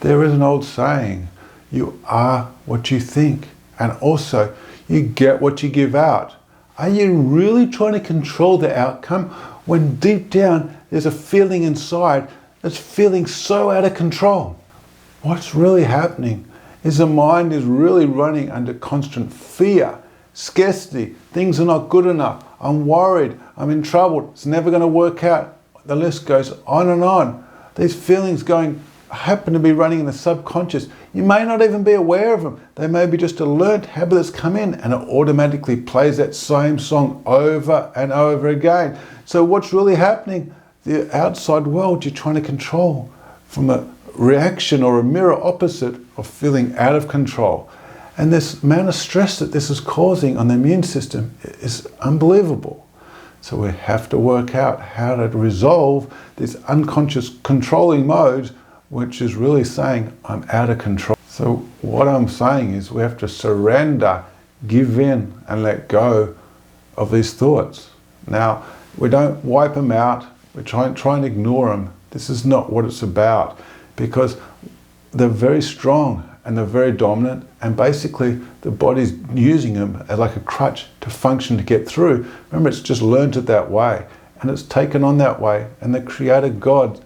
There is an old saying, you are what you think, and also you get what you give out. Are you really trying to control the outcome when deep down there's a feeling inside that's feeling so out of control? What's really happening is the mind is really running under constant fear, scarcity, things are not good enough, I'm worried, I'm in trouble, it's never going to work out. The list goes on and on. These feelings happen to be running in the subconscious. You may not even be aware of them. They may be just a learned habit that's come in, and it automatically plays that same song over and over again. So what's really happening? The outside world you're trying to control from a reaction or a mirror opposite of feeling out of control. And this amount of stress that this is causing on the immune system is unbelievable. So we have to work out how to resolve this unconscious controlling mode, which is really saying, I'm out of control. So what I'm saying is we have to surrender, give in, and let go of these thoughts. Now, we don't wipe them out, we try and ignore them. This is not what it's about, because they're very strong and they're very dominant, and basically the body's using them as like a crutch to function, to get through. Remember, it's just learned it that way, and it's taken on that way, and the Creator God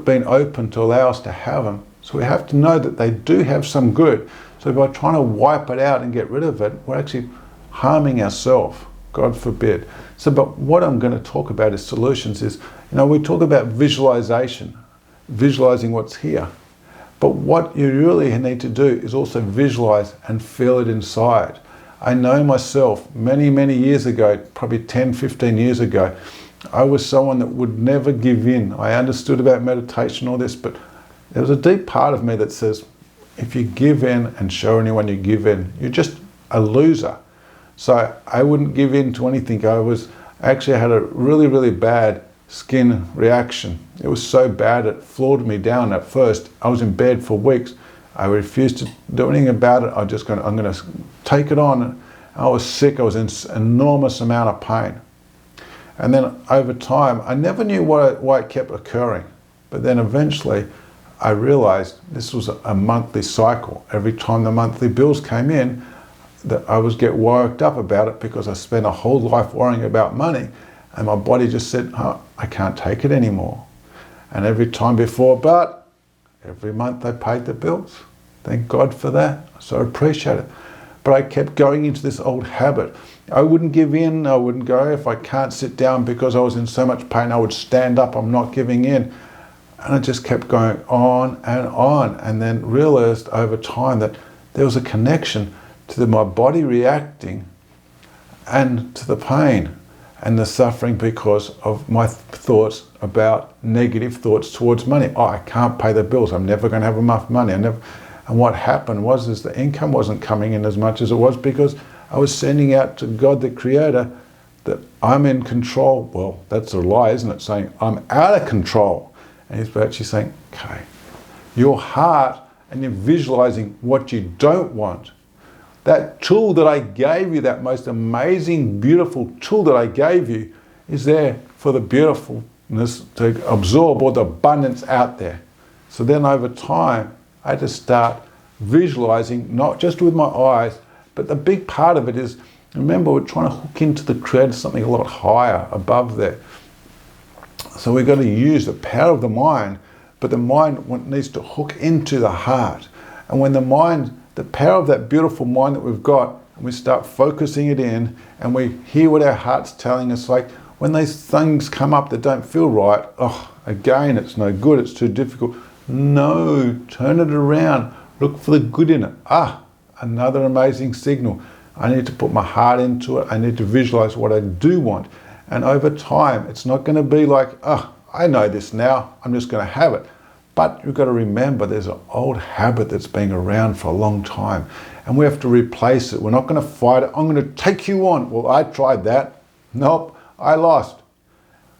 been open to allow us to have them. So we have to know that they do have some good. So by trying to wipe it out and get rid of it, we're actually harming ourselves, God forbid. So, but what I'm going to talk about is solutions. We talk about visualization, visualizing what's here. But what you really need to do is also visualize and feel it inside. I know myself many, many years ago, probably 10, 15 years ago, I was someone that would never give in. I understood about meditation, all this, but there was a deep part of me that says, if you give in and show anyone you give in, you're just a loser. So I wouldn't give in to anything. I actually had a really, really bad skin reaction. It was so bad it floored me down at first. I was in bed for weeks. I refused to do anything about it. I'm going to take it on. I was sick. I was in enormous amount of pain. And then over time, I never knew why it kept occurring. But then eventually, I realized this was a monthly cycle. Every time the monthly bills came in, that I was get worked up about it, because I spent a whole life worrying about money, and my body just said, oh, I can't take it anymore. And every time before, but every month I paid the bills. Thank God for that. So I appreciate it. But I kept going into this old habit. I wouldn't give in, I wouldn't go. If I can't sit down because I was in so much pain, I would stand up, I'm not giving in. And I just kept going on, and then realized over time that there was a connection to my body reacting and to the pain and the suffering because of my thoughts about negative thoughts towards money. Oh, I can't pay the bills, I'm never going to have enough money. And what happened was the income wasn't coming in as much as it was, because I was sending out to God, the Creator, that I'm in control. Well, that's a lie, isn't it? Saying I'm out of control. And He's actually saying, okay, your heart, and you're visualizing what you don't want. That tool that I gave you, that most amazing, beautiful tool that I gave you, is there for the beautifulness to absorb all the abundance out there. So then over time, I had to start visualizing, not just with my eyes, but the big part of it is, remember, we're trying to hook into the Creator, something a lot higher above there. So we've got to use the power of the mind, but the mind needs to hook into the heart. And when the power of that beautiful mind that we've got, and we start focusing it in, and we hear what our heart's telling us, like when these things come up that don't feel right, oh, again, it's no good, it's too difficult. No, turn it around, look for the good in it. Another amazing signal. I need to put my heart into it. I need to visualize what I do want. And over time, it's not going to be like, I know this now, I'm just going to have it. But you've got to remember there's an old habit that's been around for a long time, and we have to replace it. We're not going to fight it. I'm going to take you on. Well, I tried that. Nope, I lost.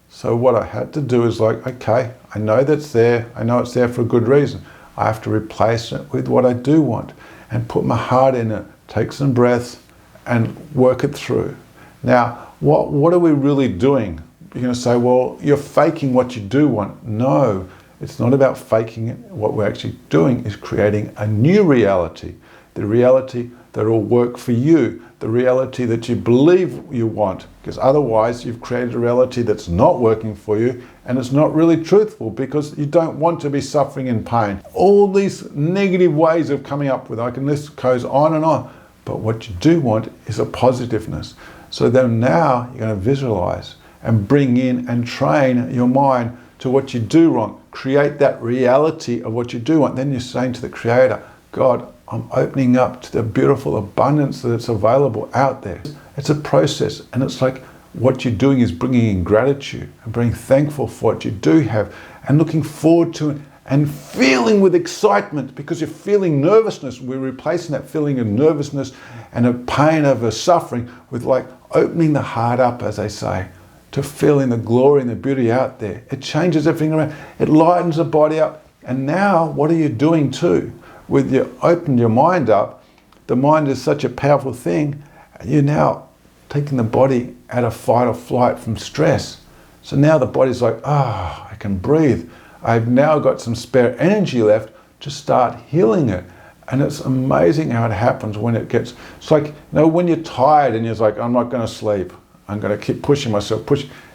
So what I had to do is like, okay, I know that's there. I know it's there for a good reason. I have to replace it with what I do want and put my heart in it, take some breaths and work it through. Now, what are we really doing? You're going to say, well, you're faking what you do want. No, It's not about faking it. What we're actually doing is creating a new reality, the reality that will work for you, the reality that you believe you want, because otherwise you've created a reality that's not working for you, and it's not really truthful because you don't want to be suffering in pain. All these negative ways of coming up with, this goes on and on, but what you do want is a positiveness. So then now you're going to visualize and bring in and train your mind to what you do want. Create that reality of what you do want. Then you're saying to the Creator, God, I'm opening up to the beautiful abundance that's available out there. It's a process, and it's like what you're doing is bringing in gratitude and being thankful for what you do have and looking forward to it and feeling with excitement, because you're feeling nervousness. We're replacing that feeling of nervousness and of pain over suffering with like opening the heart up, as they say, to feeling the glory and the beauty out there. It changes everything around. It lightens the body up. And now what are you doing too? With you opened your mind up, the mind is such a powerful thing. You're now taking the body out of fight or flight from stress. So now the body's like, I can breathe. I've now got some spare energy left to start healing it. And it's amazing how it happens when it gets, it's like, when you're tired and you're like, I'm not going to sleep. I'm going to keep pushing myself,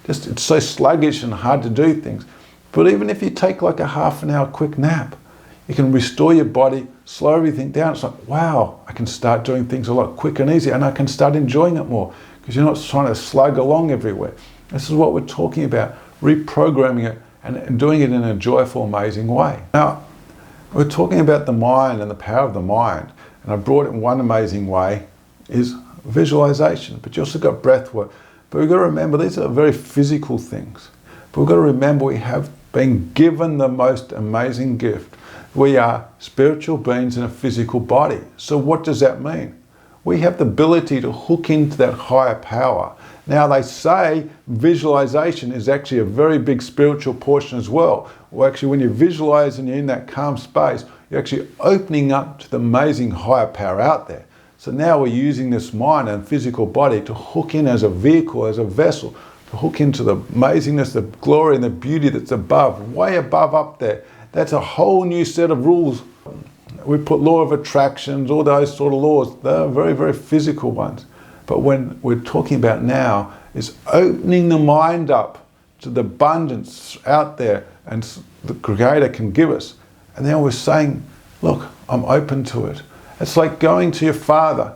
it's so sluggish and hard to do things. But even if you take like a half an hour quick nap, you can restore your body, slow everything down. It's like, wow, I can start doing things a lot quicker and easier, and I can start enjoying it more because you're not trying to slug along everywhere. This is what we're talking about, reprogramming it and doing it in a joyful, amazing way. Now, we're talking about the mind and the power of the mind, and I brought it in one amazing way is visualization, but you also got breath work. But we've got to remember these are very physical things. But we've got to remember we have been given the most amazing gift. We are spiritual beings in a physical body. So what does that mean? We have the ability to hook into that higher power. Now they say visualization is actually a very big spiritual portion as well. Well, actually when you visualize and you're in that calm space, you're actually opening up to the amazing higher power out there. So now we're using this mind and physical body to hook in as a vehicle, as a vessel, to hook into the amazingness, the glory and the beauty that's above, way above up there. That's a whole new set of rules. We put law of attractions, all those sort of laws. They're very, very physical ones. But when we're talking about now is opening the mind up to the abundance out there and the Creator can give us. And then we're saying, look, I'm open to it. It's like going to your Father.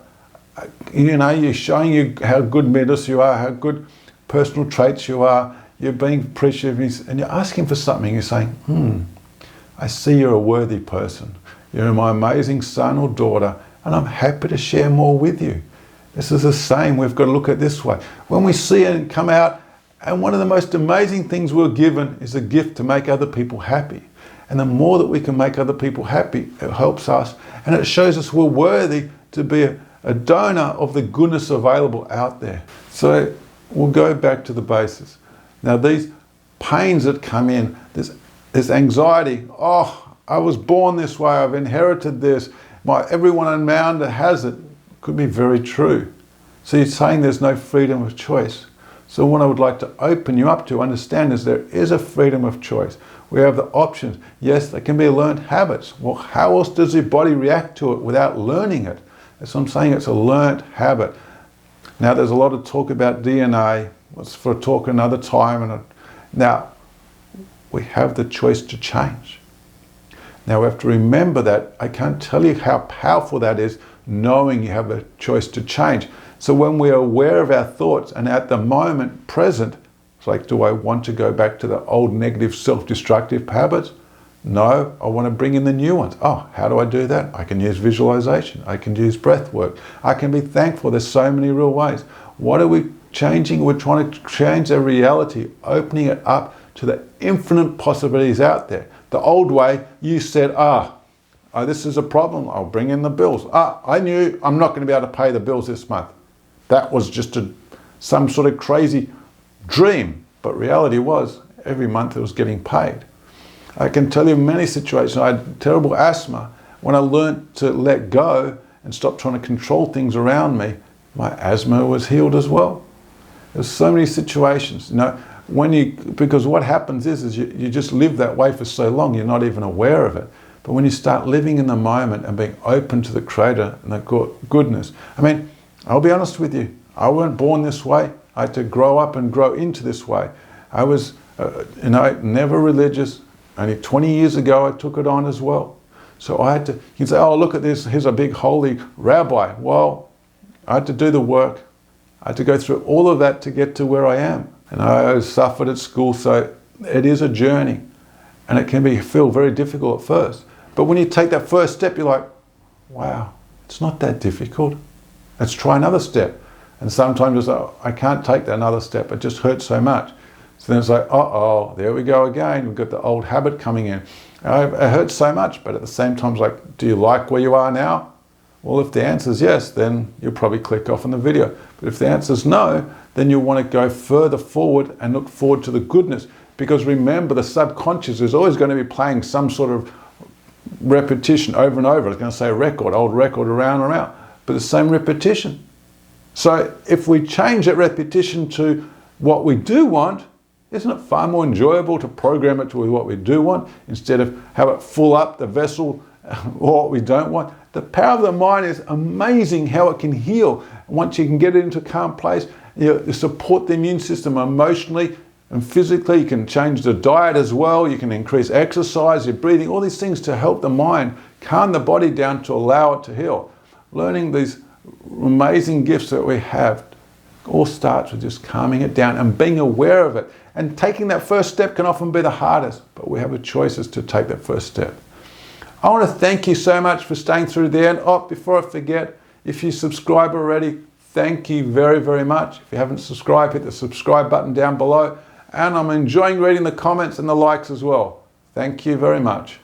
You're showing you how good medicine you are, how good personal traits you are. You're being appreciative and you're asking for something. You're saying, I see you're a worthy person. You're my amazing son or daughter, and I'm happy to share more with you. This is the same. We've got to look at it this way. When we see it come out, and one of the most amazing things we're given is a gift to make other people happy. And the more that we can make other people happy, it helps us. And it shows us we're worthy to be a donor of the goodness available out there. So we'll go back to the basis. Now these pains that come in, there's anxiety. I was born this way, I've inherited this. Everyone around has it. Could be very true. So you're saying there's no freedom of choice. So what I would like to open you up to understand is there is a freedom of choice. We have the options. Yes, they can be learned habits. Well, how else does your body react to it without learning it? That's what I'm saying, it's a learned habit. Now there's a lot of talk about DNA. Let's for a talk another time. Now, we have the choice to change. Now we have to remember that. I can't tell you how powerful that is, knowing you have a choice to change. So when we're aware of our thoughts and at the moment present, it's like, do I want to go back to the old negative self-destructive habits? No, I want to bring in the new ones. How do I do that? I can use visualization. I can use breath work. I can be thankful. There's so many real ways. What are we changing? We're trying to change our reality, opening it up to the infinite possibilities out there. The old way, you said, this is a problem, I'll bring in the bills. I knew I'm not going to be able to pay the bills this month. That was just some sort of crazy dream. But reality was, every month it was getting paid. I can tell you many situations. I had terrible asthma. When I learned to let go and stop trying to control things around me, my asthma was healed as well. There's so many situations. because what happens is you just live that way for so long, you're not even aware of it. But when you start living in the moment and being open to the Creator and the goodness, I mean, I'll be honest with you, I wasn't born this way. I had to grow up and grow into this way. I was, never religious. Only 20 years ago, I took it on as well. So I had to, you can say, oh, look at this, here's a big holy rabbi. Well, I had to do the work. I had to go through all of that to get to where I am. And I suffered at school, so it is a journey. And it can feel very difficult at first. But when you take that first step, you're like, wow, it's not that difficult. Let's try another step. And sometimes it's like, I can't take that another step. It just hurts so much. So then it's like, uh-oh, there we go again. We've got the old habit coming in. It hurts so much, but at the same time, it's like, do you like where you are now? Well, if the answer is yes, then you'll probably click off on the video. But if the answer is no, then you'll want to go further forward and look forward to the goodness. Because remember, the subconscious is always going to be playing some sort of repetition over and over. I was going to say old record, around and around. But the same repetition. So if we change that repetition to what we do want, isn't it far more enjoyable to program it to what we do want instead of have it fill up the vessel or what we don't want? The power of the mind is amazing how it can heal. Once you can get it into a calm place, you support the immune system emotionally and physically. You can change the diet as well. You can increase exercise, your breathing, all these things to help the mind calm the body down to allow it to heal. Learning these amazing gifts that we have all starts with just calming it down and being aware of it. And taking that first step can often be the hardest, but we have a choice as to take that first step. I want to thank you so much for staying through there. And before I forget, if you subscribe already, thank you very, very much. If you haven't subscribed, hit the subscribe button down below. And I'm enjoying reading the comments and the likes as well. Thank you very much.